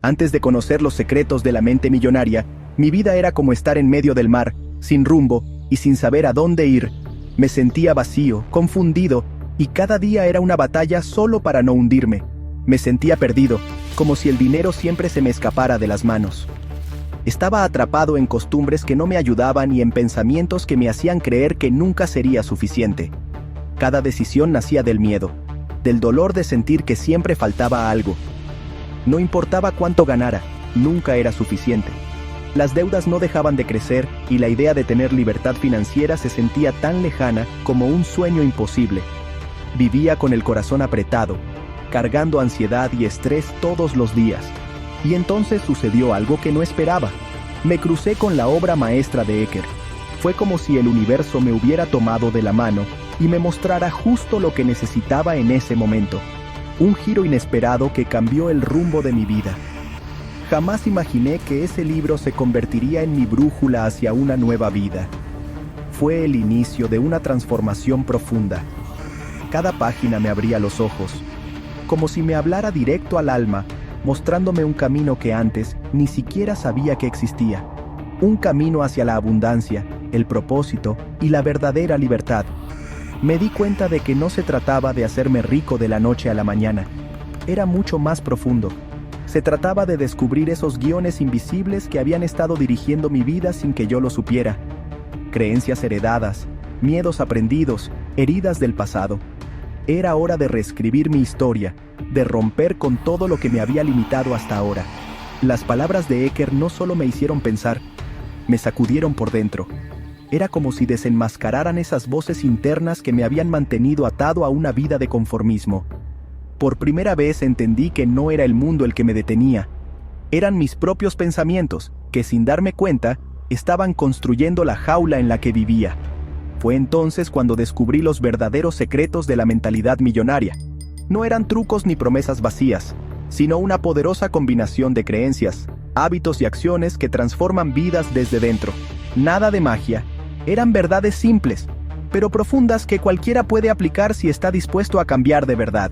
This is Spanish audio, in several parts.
Antes de conocer los secretos de la mente millonaria, mi vida era como estar en medio del mar, sin rumbo y sin saber a dónde ir. Me sentía vacío, confundido, y cada día era una batalla solo para no hundirme. Me sentía perdido, como si el dinero siempre se me escapara de las manos. Estaba atrapado en costumbres que no me ayudaban y en pensamientos que me hacían creer que nunca sería suficiente. Cada decisión nacía del miedo, del dolor de sentir que siempre faltaba algo. No importaba cuánto ganara, nunca era suficiente. Las deudas no dejaban de crecer y la idea de tener libertad financiera se sentía tan lejana como un sueño imposible. Vivía con el corazón apretado, cargando ansiedad y estrés todos los días. Y entonces sucedió algo que no esperaba. Me crucé con la obra maestra de Eker. Fue como si el universo me hubiera tomado de la mano y me mostrara justo lo que necesitaba en ese momento. Un giro inesperado que cambió el rumbo de mi vida. Jamás imaginé que ese libro se convertiría en mi brújula hacia una nueva vida. Fue el inicio de una transformación profunda. Cada página me abría los ojos, como si me hablara directo al alma, mostrándome un camino que antes ni siquiera sabía que existía. Un camino hacia la abundancia, el propósito y la verdadera libertad. Me di cuenta de que no se trataba de hacerme rico de la noche a la mañana. Era mucho más profundo. Se trataba de descubrir esos guiones invisibles que habían estado dirigiendo mi vida sin que yo lo supiera. Creencias heredadas, miedos aprendidos, heridas del pasado. Era hora de reescribir mi historia, de romper con todo lo que me había limitado hasta ahora. Las palabras de Eker no solo me hicieron pensar, me sacudieron por dentro. Era como si desenmascararan esas voces internas que me habían mantenido atado a una vida de conformismo. Por primera vez entendí que no era el mundo el que me detenía. Eran mis propios pensamientos, que sin darme cuenta, estaban construyendo la jaula en la que vivía. Fue entonces cuando descubrí los verdaderos secretos de la mentalidad millonaria. No eran trucos ni promesas vacías, sino una poderosa combinación de creencias, hábitos y acciones que transforman vidas desde dentro. Nada de magia. Eran verdades simples, pero profundas que cualquiera puede aplicar si está dispuesto a cambiar de verdad.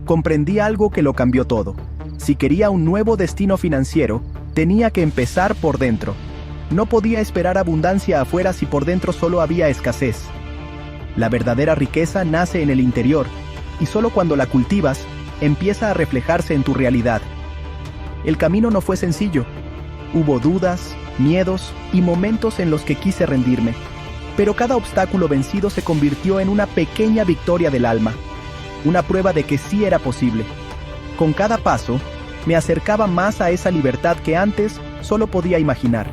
Comprendí algo que lo cambió todo. Si quería un nuevo destino financiero, tenía que empezar por dentro. No podía esperar abundancia afuera si por dentro solo había escasez. La verdadera riqueza nace en el interior, y solo cuando la cultivas, empieza a reflejarse en tu realidad. El camino no fue sencillo. Hubo dudas, miedos y momentos en los que quise rendirme. Pero cada obstáculo vencido se convirtió en una pequeña victoria del alma. Una prueba de que sí era posible. Con cada paso, me acercaba más a esa libertad que antes solo podía imaginar.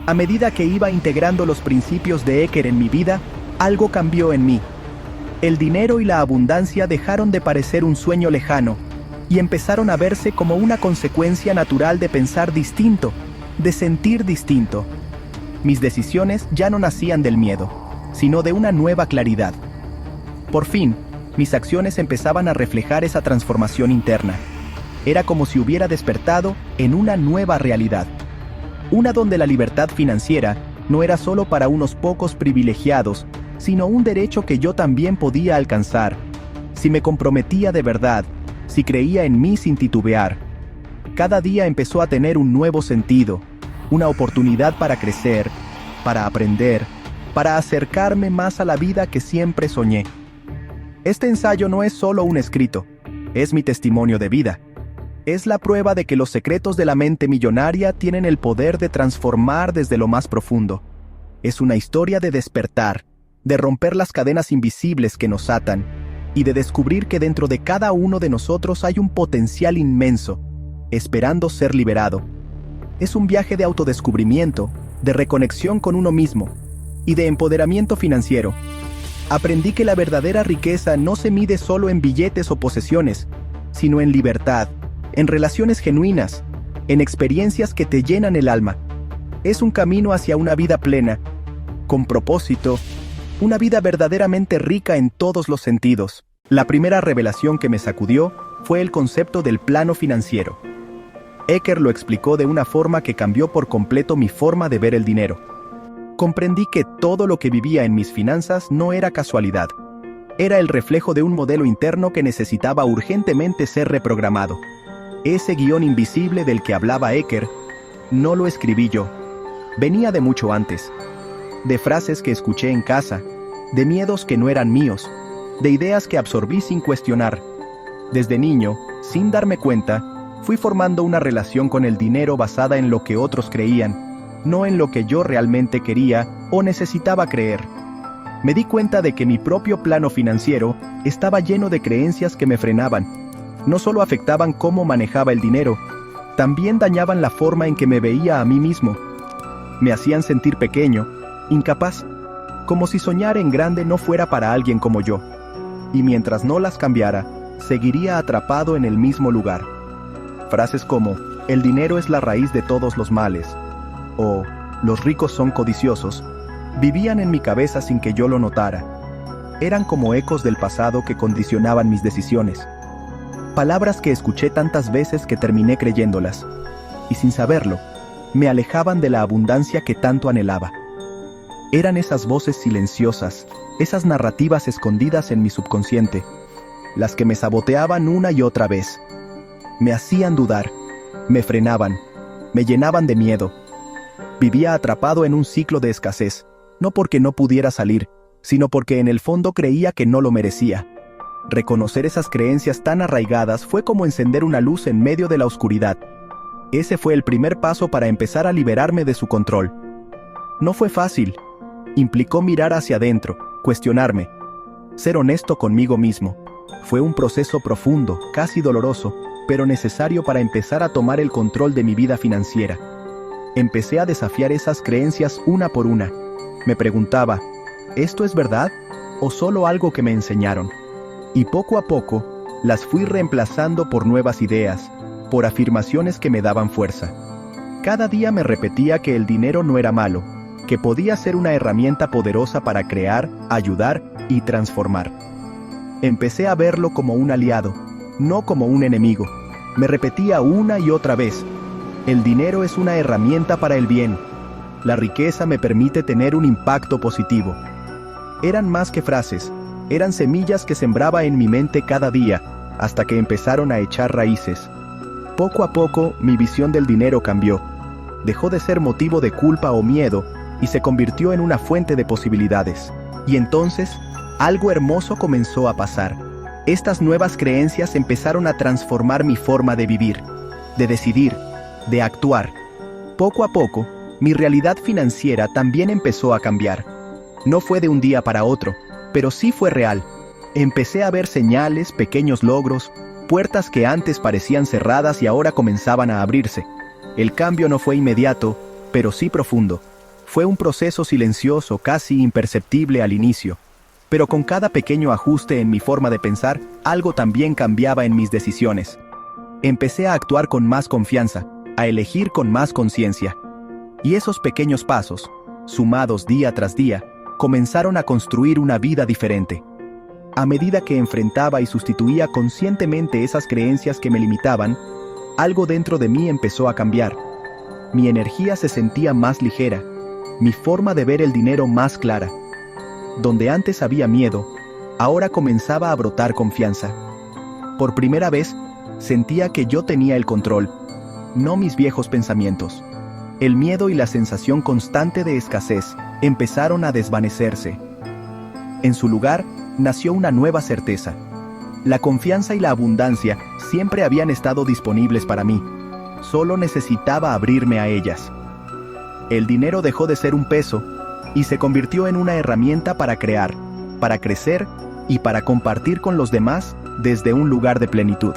A medida que iba integrando los principios de Eker en mi vida, algo cambió en mí. El dinero y la abundancia dejaron de parecer un sueño lejano y empezaron a verse como una consecuencia natural de pensar distinto, de sentir distinto. Mis decisiones ya no nacían del miedo, sino de una nueva claridad. Por fin, mis acciones empezaban a reflejar esa transformación interna. Era como si hubiera despertado en una nueva realidad. Una donde la libertad financiera no era solo para unos pocos privilegiados, sino un derecho que yo también podía alcanzar, si me comprometía de verdad, si creía en mí sin titubear. Cada día empezó a tener un nuevo sentido, una oportunidad para crecer, para aprender, para acercarme más a la vida que siempre soñé. Este ensayo no es solo un escrito, es mi testimonio de vida. Es la prueba de que los secretos de la mente millonaria tienen el poder de transformar desde lo más profundo. Es una historia de despertar, de romper las cadenas invisibles que nos atan, y de descubrir que dentro de cada uno de nosotros hay un potencial inmenso, esperando ser liberado. Es un viaje de autodescubrimiento, de reconexión con uno mismo, y de empoderamiento financiero. Aprendí que la verdadera riqueza no se mide solo en billetes o posesiones, sino en libertad, en relaciones genuinas, en experiencias que te llenan el alma. Es un camino hacia una vida plena, con propósito, una vida verdaderamente rica en todos los sentidos. La primera revelación que me sacudió fue el concepto del plano financiero. Eker lo explicó de una forma que cambió por completo mi forma de ver el dinero. Comprendí que todo lo que vivía en mis finanzas no era casualidad. Era el reflejo de un modelo interno que necesitaba urgentemente ser reprogramado. Ese guión invisible del que hablaba Eker, no lo escribí yo. Venía de mucho antes. De frases que escuché en casa, de miedos que no eran míos, de ideas que absorbí sin cuestionar. Desde niño, sin darme cuenta, fui formando una relación con el dinero basada en lo que otros creían, no en lo que yo realmente quería o necesitaba creer. Me di cuenta de que mi propio plano financiero estaba lleno de creencias que me frenaban. No solo afectaban cómo manejaba el dinero, también dañaban la forma en que me veía a mí mismo. Me hacían sentir pequeño, incapaz, como si soñar en grande no fuera para alguien como yo. Y mientras no las cambiara, seguiría atrapado en el mismo lugar. Frases como, el dinero es la raíz de todos los males, o los ricos son codiciosos, vivían en mi cabeza sin que yo lo notara. Eran como ecos del pasado que condicionaban mis decisiones. Palabras que escuché tantas veces que terminé creyéndolas, y sin saberlo, me alejaban de la abundancia que tanto anhelaba. Eran esas voces silenciosas, esas narrativas escondidas en mi subconsciente, las que me saboteaban una y otra vez. Me hacían dudar, me frenaban, me llenaban de miedo. Vivía atrapado en un ciclo de escasez, no porque no pudiera salir, sino porque en el fondo creía que no lo merecía. Reconocer esas creencias tan arraigadas fue como encender una luz en medio de la oscuridad. Ese fue el primer paso para empezar a liberarme de su control. No fue fácil. Implicó mirar hacia adentro, cuestionarme, ser honesto conmigo mismo. Fue un proceso profundo, casi doloroso, pero necesario para empezar a tomar el control de mi vida financiera. Empecé a desafiar esas creencias una por una. Me preguntaba, ¿esto es verdad o solo algo que me enseñaron? Y poco a poco, las fui reemplazando por nuevas ideas, por afirmaciones que me daban fuerza. Cada día me repetía que el dinero no era malo, que podía ser una herramienta poderosa para crear, ayudar y transformar. Empecé a verlo como un aliado, no como un enemigo. Me repetía una y otra vez, el dinero es una herramienta para el bien. La riqueza me permite tener un impacto positivo. Eran más que frases. Eran semillas que sembraba en mi mente cada día, hasta que empezaron a echar raíces. Poco a poco, mi visión del dinero cambió. Dejó de ser motivo de culpa o miedo, y se convirtió en una fuente de posibilidades. Y entonces, algo hermoso comenzó a pasar. Estas nuevas creencias empezaron a transformar mi forma de vivir, de decidir, de actuar. Poco a poco, mi realidad financiera también empezó a cambiar. No fue de un día para otro, pero sí fue real. Empecé a ver señales, pequeños logros, puertas que antes parecían cerradas y ahora comenzaban a abrirse. El cambio no fue inmediato, pero sí profundo. Fue un proceso silencioso, casi imperceptible al inicio. Pero con cada pequeño ajuste en mi forma de pensar, algo también cambiaba en mis decisiones. Empecé a actuar con más confianza, a elegir con más conciencia. Y esos pequeños pasos, sumados día tras día, comenzaron a construir una vida diferente. A medida que enfrentaba y sustituía conscientemente esas creencias que me limitaban, algo dentro de mí empezó a cambiar. Mi energía se sentía más ligera, mi forma de ver el dinero más clara. Donde antes había miedo, ahora comenzaba a brotar confianza. Por primera vez, sentía que yo tenía el control, no mis viejos pensamientos. El miedo y la sensación constante de escasez empezaron a desvanecerse. En su lugar, nació una nueva certeza. La confianza y la abundancia siempre habían estado disponibles para mí. Solo necesitaba abrirme a ellas. El dinero dejó de ser un peso y se convirtió en una herramienta para crear, para crecer y para compartir con los demás desde un lugar de plenitud.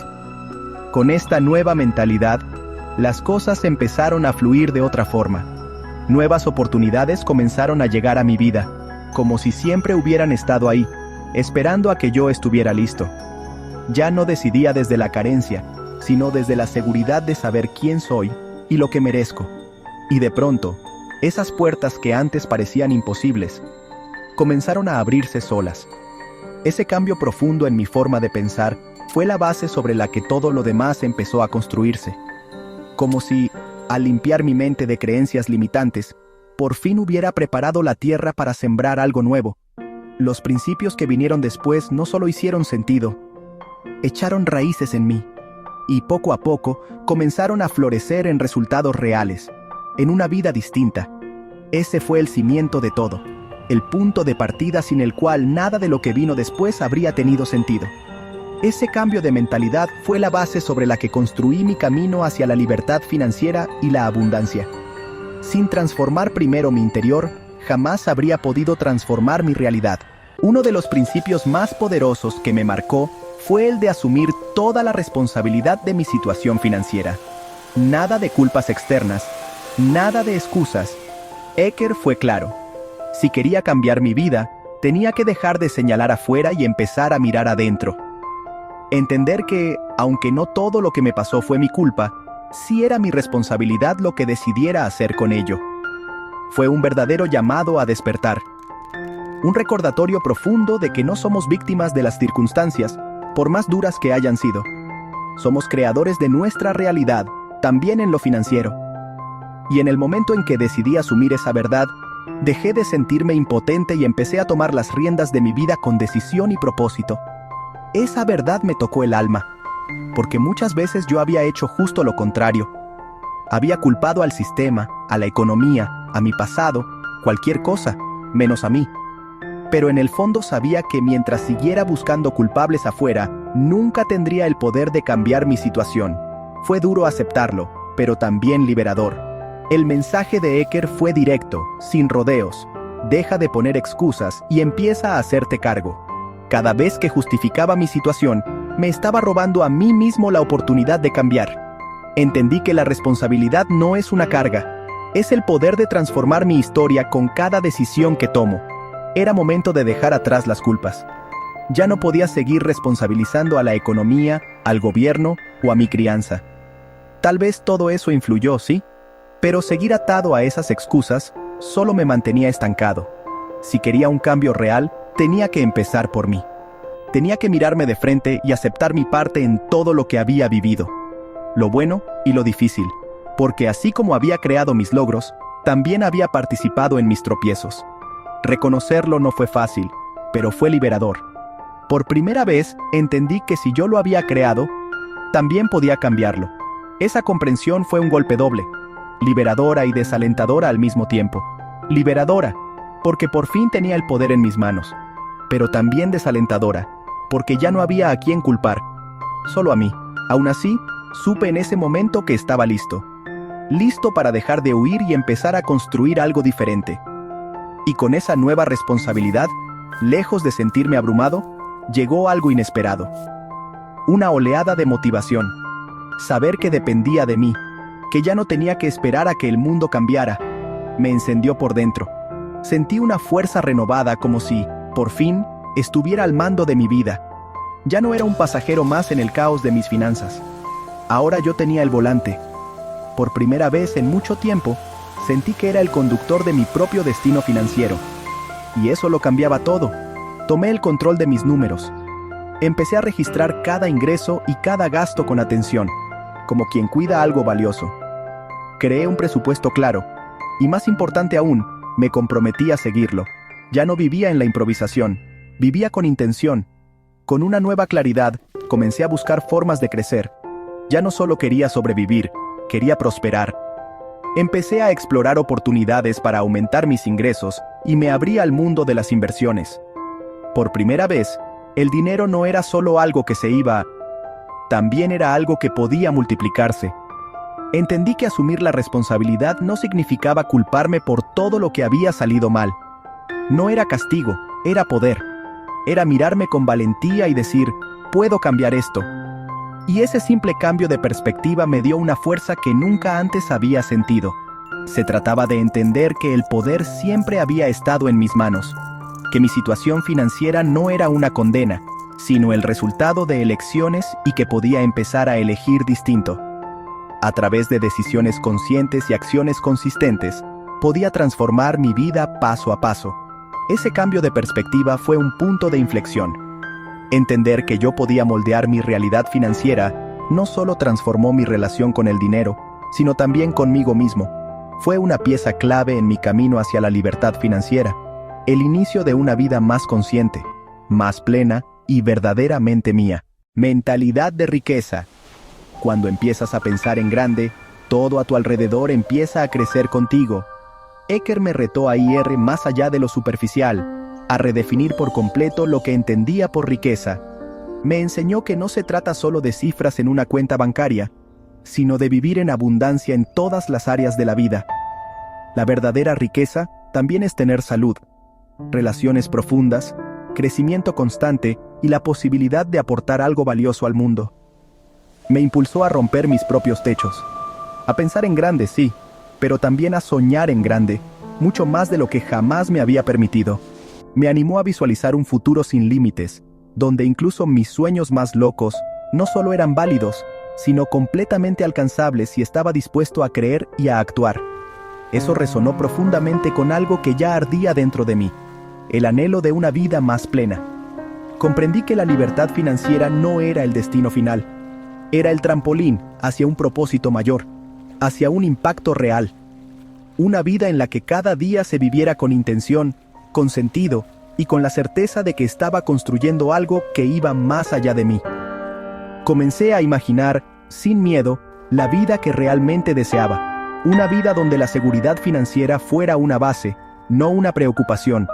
Con esta nueva mentalidad, las cosas empezaron a fluir de otra forma. Nuevas oportunidades comenzaron a llegar a mi vida, como si siempre hubieran estado ahí, esperando a que yo estuviera listo. Ya no decidía desde la carencia, sino desde la seguridad de saber quién soy y lo que merezco. Y de pronto, esas puertas que antes parecían imposibles, comenzaron a abrirse solas. Ese cambio profundo en mi forma de pensar fue la base sobre la que todo lo demás empezó a construirse. Como si, al limpiar mi mente de creencias limitantes, por fin hubiera preparado la tierra para sembrar algo nuevo. Los principios que vinieron después no solo hicieron sentido, echaron raíces en mí. y poco a poco comenzaron a florecer en resultados reales, en una vida distinta. Ese fue el cimiento de todo, el punto de partida sin el cual nada de lo que vino después habría tenido sentido. Ese cambio de mentalidad fue la base sobre la que construí mi camino hacia la libertad financiera y la abundancia. Sin transformar primero mi interior, jamás habría podido transformar mi realidad. Uno de los principios más poderosos que me marcó fue el de asumir toda la responsabilidad de mi situación financiera. Nada de culpas externas, nada de excusas. Eker fue claro. Si quería cambiar mi vida, tenía que dejar de señalar afuera y empezar a mirar adentro. Entender que, aunque no todo lo que me pasó fue mi culpa, sí era mi responsabilidad lo que decidiera hacer con ello. Fue un verdadero llamado a despertar. Un recordatorio profundo de que no somos víctimas de las circunstancias, por más duras que hayan sido. Somos creadores de nuestra realidad, también en lo financiero. Y en el momento en que decidí asumir esa verdad, dejé de sentirme impotente y empecé a tomar las riendas de mi vida con decisión y propósito. Esa verdad me tocó el alma, porque muchas veces yo había hecho justo lo contrario. Había culpado al sistema, a la economía, a mi pasado, cualquier cosa, menos a mí. Pero en el fondo sabía que mientras siguiera buscando culpables afuera, nunca tendría el poder de cambiar mi situación. Fue duro aceptarlo, pero también liberador. El mensaje de Eker fue directo, sin rodeos. Deja de poner excusas y empieza a hacerte cargo. Cada vez que justificaba mi situación, me estaba robando a mí mismo la oportunidad de cambiar. Entendí que la responsabilidad no es una carga, es el poder de transformar mi historia con cada decisión que tomo. Era momento de dejar atrás las culpas. Ya no podía seguir responsabilizando a la economía, al gobierno o a mi crianza. Tal vez todo eso influyó, sí, pero seguir atado a esas excusas solo me mantenía estancado. Si quería un cambio real, tenía que empezar por mí. Tenía que mirarme de frente y aceptar mi parte en todo lo que había vivido. Lo bueno y lo difícil, porque así como había creado mis logros, también había participado en mis tropiezos. Reconocerlo no fue fácil, pero fue liberador. Por primera vez entendí que si yo lo había creado, también podía cambiarlo. Esa comprensión fue un golpe doble, liberadora y desalentadora al mismo tiempo. Liberadora, porque por fin tenía el poder en mis manos, pero también desalentadora, porque ya no había a quién culpar, solo a mí. Aún así, supe en ese momento que estaba listo. Listo para dejar de huir y empezar a construir algo diferente. Y con esa nueva responsabilidad, lejos de sentirme abrumado, llegó algo inesperado. Una oleada de motivación. Saber que dependía de mí, que ya no tenía que esperar a que el mundo cambiara, me encendió por dentro. Sentí una fuerza renovada como si, por fin, estuviera al mando de mi vida. Ya no era un pasajero más en el caos de mis finanzas. Ahora yo tenía el volante. Por primera vez en mucho tiempo, sentí que era el conductor de mi propio destino financiero. Y eso lo cambiaba todo. Tomé el control de mis números. Empecé a registrar cada ingreso y cada gasto con atención, como quien cuida algo valioso. Creé un presupuesto claro, y más importante aún, me comprometí a seguirlo. Ya no vivía en la improvisación, vivía con intención. Con una nueva claridad, comencé a buscar formas de crecer. Ya no solo quería sobrevivir, quería prosperar. Empecé a explorar oportunidades para aumentar mis ingresos y me abrí al mundo de las inversiones. Por primera vez, el dinero no era solo algo que se iba, también era algo que podía multiplicarse. Entendí que asumir la responsabilidad no significaba culparme por todo lo que había salido mal. No era castigo, era poder. Era mirarme con valentía y decir, puedo cambiar esto. Y ese simple cambio de perspectiva me dio una fuerza que nunca antes había sentido. Se trataba de entender que el poder siempre había estado en mis manos, que mi situación financiera no era una condena, sino el resultado de elecciones y que podía empezar a elegir distinto. A través de decisiones conscientes y acciones consistentes, podía transformar mi vida paso a paso. Ese cambio de perspectiva fue un punto de inflexión. Entender que yo podía moldear mi realidad financiera no solo transformó mi relación con el dinero, sino también conmigo mismo. Fue una pieza clave en mi camino hacia la libertad financiera, el inicio de una vida más consciente, más plena y verdaderamente mía. Mentalidad de riqueza. cuando empiezas a pensar en grande, todo a tu alrededor empieza a crecer contigo. Eker me retó a ir más allá de lo superficial, a redefinir por completo lo que entendía por riqueza. Me enseñó que no se trata solo de cifras en una cuenta bancaria, sino de vivir en abundancia en todas las áreas de la vida. La verdadera riqueza también es tener salud, relaciones profundas, crecimiento constante y la posibilidad de aportar algo valioso al mundo. Me impulsó a romper mis propios techos, a pensar en grande, sí, pero también a soñar en grande, mucho más de lo que jamás me había permitido. Me animó a visualizar un futuro sin límites, donde incluso mis sueños más locos no solo eran válidos, sino completamente alcanzables si estaba dispuesto a creer y a actuar. Eso resonó profundamente con algo que ya ardía dentro de mí, el anhelo de una vida más plena. Comprendí que la libertad financiera no era el destino final, era el trampolín hacia un propósito mayor, hacia un impacto real. Una vida en la que cada día se viviera con intención, con sentido y con la certeza de que estaba construyendo algo que iba más allá de mí. Comencé a imaginar, sin miedo, la vida que realmente deseaba. Una vida donde la seguridad financiera fuera una base, no una preocupación.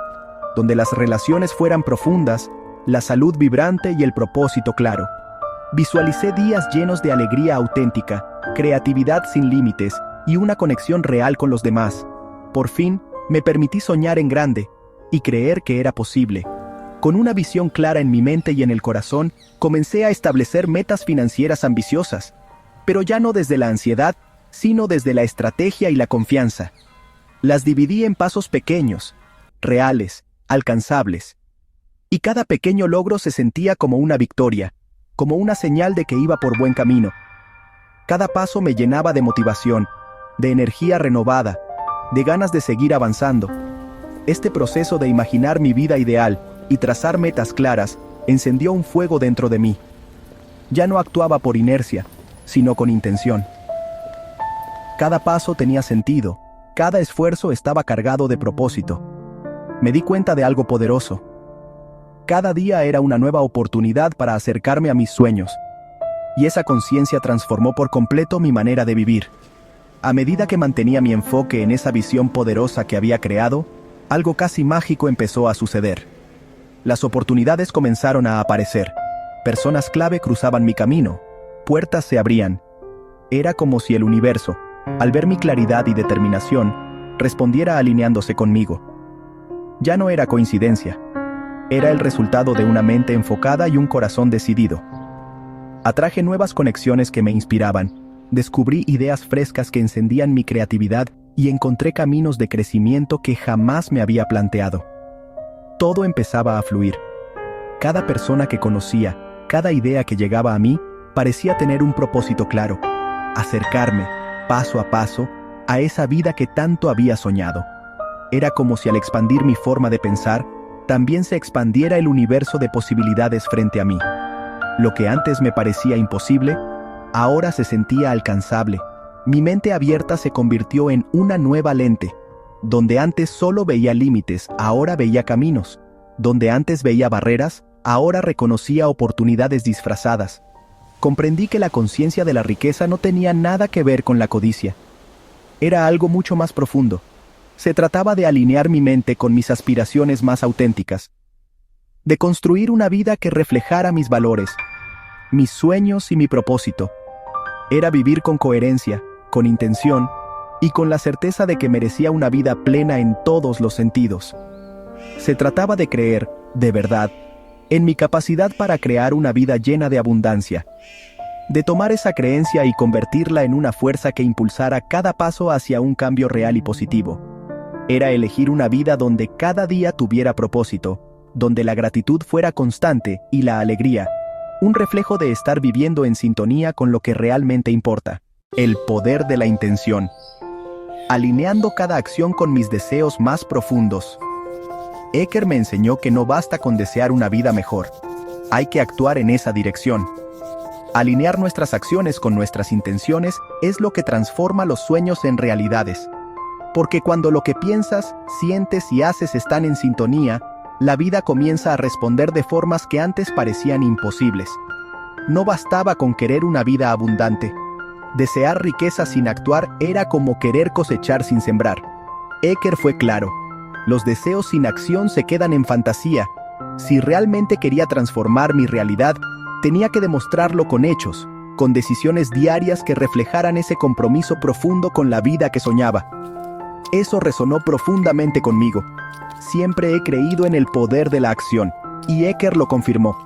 Donde las relaciones fueran profundas, la salud vibrante y el propósito claro. Visualicé días llenos de alegría auténtica, creatividad sin límites y una conexión real con los demás. Por fin, me permití soñar en grande y creer que era posible. Con una visión clara en mi mente y en el corazón, comencé a establecer metas financieras ambiciosas, pero ya no desde la ansiedad, sino desde la estrategia y la confianza. Las dividí en pasos pequeños, reales, alcanzables. Y cada pequeño logro se sentía como una victoria, como una señal de que iba por buen camino. Cada paso me llenaba de motivación, de energía renovada, de ganas de seguir avanzando. Este proceso de imaginar mi vida ideal y trazar metas claras encendió un fuego dentro de mí. Ya no actuaba por inercia, sino con intención. Cada paso tenía sentido, cada esfuerzo estaba cargado de propósito. Me di cuenta de algo poderoso. Cada día era una nueva oportunidad para acercarme a mis sueños, y esa conciencia transformó por completo mi manera de vivir. A medida que mantenía mi enfoque en esa visión poderosa que había creado, algo casi mágico empezó a suceder. Las oportunidades comenzaron a aparecer. Personas clave cruzaban mi camino. Puertas se abrían. Era como si el universo, al ver mi claridad y determinación, respondiera alineándose conmigo. Ya no era coincidencia. Era el resultado de una mente enfocada y un corazón decidido. Atraje nuevas conexiones que me inspiraban. Descubrí ideas frescas que encendían mi creatividad y encontré caminos de crecimiento que jamás me había planteado. Todo empezaba a fluir. Cada persona que conocía, cada idea que llegaba a mí, parecía tener un propósito claro: acercarme, paso a paso, a esa vida que tanto había soñado. Era como si al expandir mi forma de pensar, también se expandiera el universo de posibilidades frente a mí. Lo que antes me parecía imposible, ahora se sentía alcanzable. Mi mente abierta se convirtió en una nueva lente. Donde antes solo veía límites, ahora veía caminos. Donde antes veía barreras, ahora reconocía oportunidades disfrazadas. Comprendí que la conciencia de la riqueza no tenía nada que ver con la codicia. Era algo mucho más profundo. Se trataba de alinear mi mente con mis aspiraciones más auténticas, de construir una vida que reflejara mis valores, mis sueños y mi propósito. Era vivir con coherencia, con intención y con la certeza de que merecía una vida plena en todos los sentidos. Se trataba de creer, de verdad, en mi capacidad para crear una vida llena de abundancia, de tomar esa creencia y convertirla en una fuerza que impulsara cada paso hacia un cambio real y positivo. Era elegir una vida donde cada día tuviera propósito, donde la gratitud fuera constante y la alegría, un reflejo de estar viviendo en sintonía con lo que realmente importa. El poder de la intención. Alineando cada acción con mis deseos más profundos. Eker me enseñó que no basta con desear una vida mejor. Hay que actuar en esa dirección. Alinear nuestras acciones con nuestras intenciones es lo que transforma los sueños en realidades. Porque cuando lo que piensas, sientes y haces están en sintonía, la vida comienza a responder de formas que antes parecían imposibles. No bastaba con querer una vida abundante. Desear riqueza sin actuar era como querer cosechar sin sembrar. Eker fue claro. Los deseos sin acción se quedan en fantasía. Si realmente quería transformar mi realidad, tenía que demostrarlo con hechos, con decisiones diarias que reflejaran ese compromiso profundo con la vida que soñaba. Eso resonó profundamente conmigo. Siempre he creído en el poder de la acción, y Eker lo confirmó.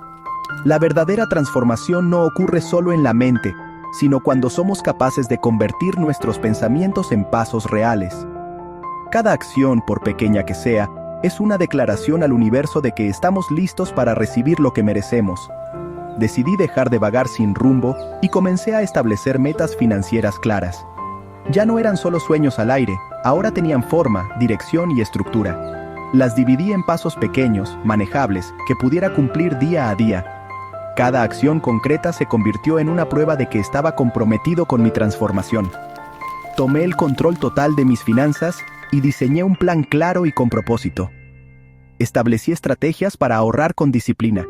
La verdadera transformación no ocurre solo en la mente, sino cuando somos capaces de convertir nuestros pensamientos en pasos reales. Cada acción, por pequeña que sea, es una declaración al universo de que estamos listos para recibir lo que merecemos. Decidí dejar de vagar sin rumbo y comencé a establecer metas financieras claras. Ya no eran solo sueños al aire, ahora tenían forma, dirección y estructura. Las dividí en pasos pequeños, manejables, que pudiera cumplir día a día. Cada acción concreta se convirtió en una prueba de que estaba comprometido con mi transformación. Tomé el control total de mis finanzas y diseñé un plan claro y con propósito. Establecí estrategias para ahorrar con disciplina,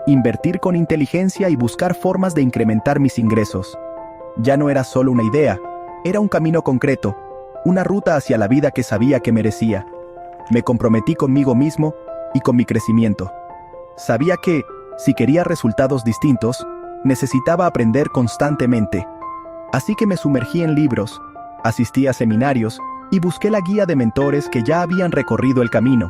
invertir con inteligencia y buscar formas de incrementar mis ingresos. Ya no era solo una idea, era un camino concreto, una ruta hacia la vida que sabía que merecía. Me comprometí conmigo mismo y con mi crecimiento. Sabía que, si quería resultados distintos, necesitaba aprender constantemente. Así que me sumergí en libros, asistí a seminarios y busqué la guía de mentores que ya habían recorrido el camino.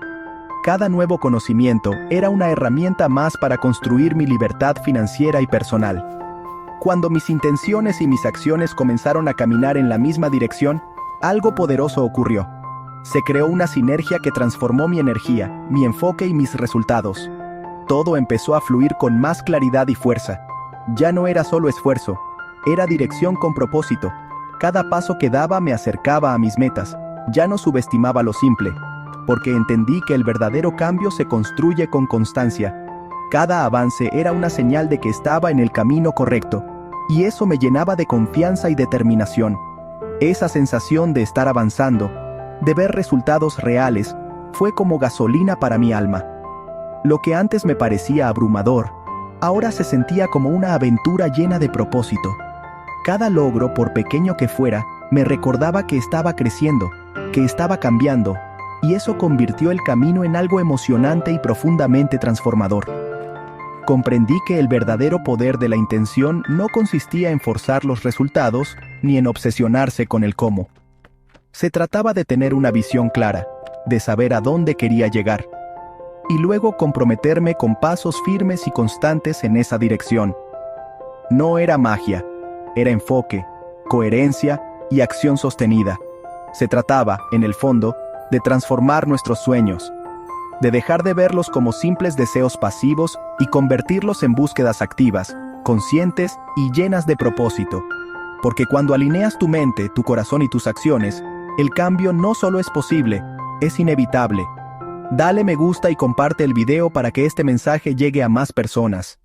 Cada nuevo conocimiento era una herramienta más para construir mi libertad financiera y personal. Cuando mis intenciones y mis acciones comenzaron a caminar en la misma dirección, algo poderoso ocurrió. Se creó una sinergia que transformó mi energía, mi enfoque y mis resultados. Todo empezó a fluir con más claridad y fuerza. Ya no era solo esfuerzo, era dirección con propósito. Cada paso que daba me acercaba a mis metas. Ya no subestimaba lo simple, porque entendí que el verdadero cambio se construye con constancia. Cada avance era una señal de que estaba en el camino correcto, y eso me llenaba de confianza y determinación. Esa sensación de estar avanzando, de ver resultados reales, fue como gasolina para mi alma. Lo que antes me parecía abrumador, ahora se sentía como una aventura llena de propósito. Cada logro, por pequeño que fuera, me recordaba que estaba creciendo, que estaba cambiando, y eso convirtió el camino en algo emocionante y profundamente transformador. Comprendí que el verdadero poder de la intención no consistía en forzar los resultados, ni en obsesionarse con el cómo. Se trataba de tener una visión clara, de saber a dónde quería llegar, y luego comprometerme con pasos firmes y constantes en esa dirección. No era magia, era enfoque, coherencia y acción sostenida. Se trataba, en el fondo, de transformar nuestros sueños, de dejar de verlos como simples deseos pasivos y convertirlos en búsquedas activas, conscientes y llenas de propósito. Porque cuando alineas tu mente, tu corazón y tus acciones, el cambio no solo es posible, es inevitable. Dale me gusta y comparte el video para que este mensaje llegue a más personas.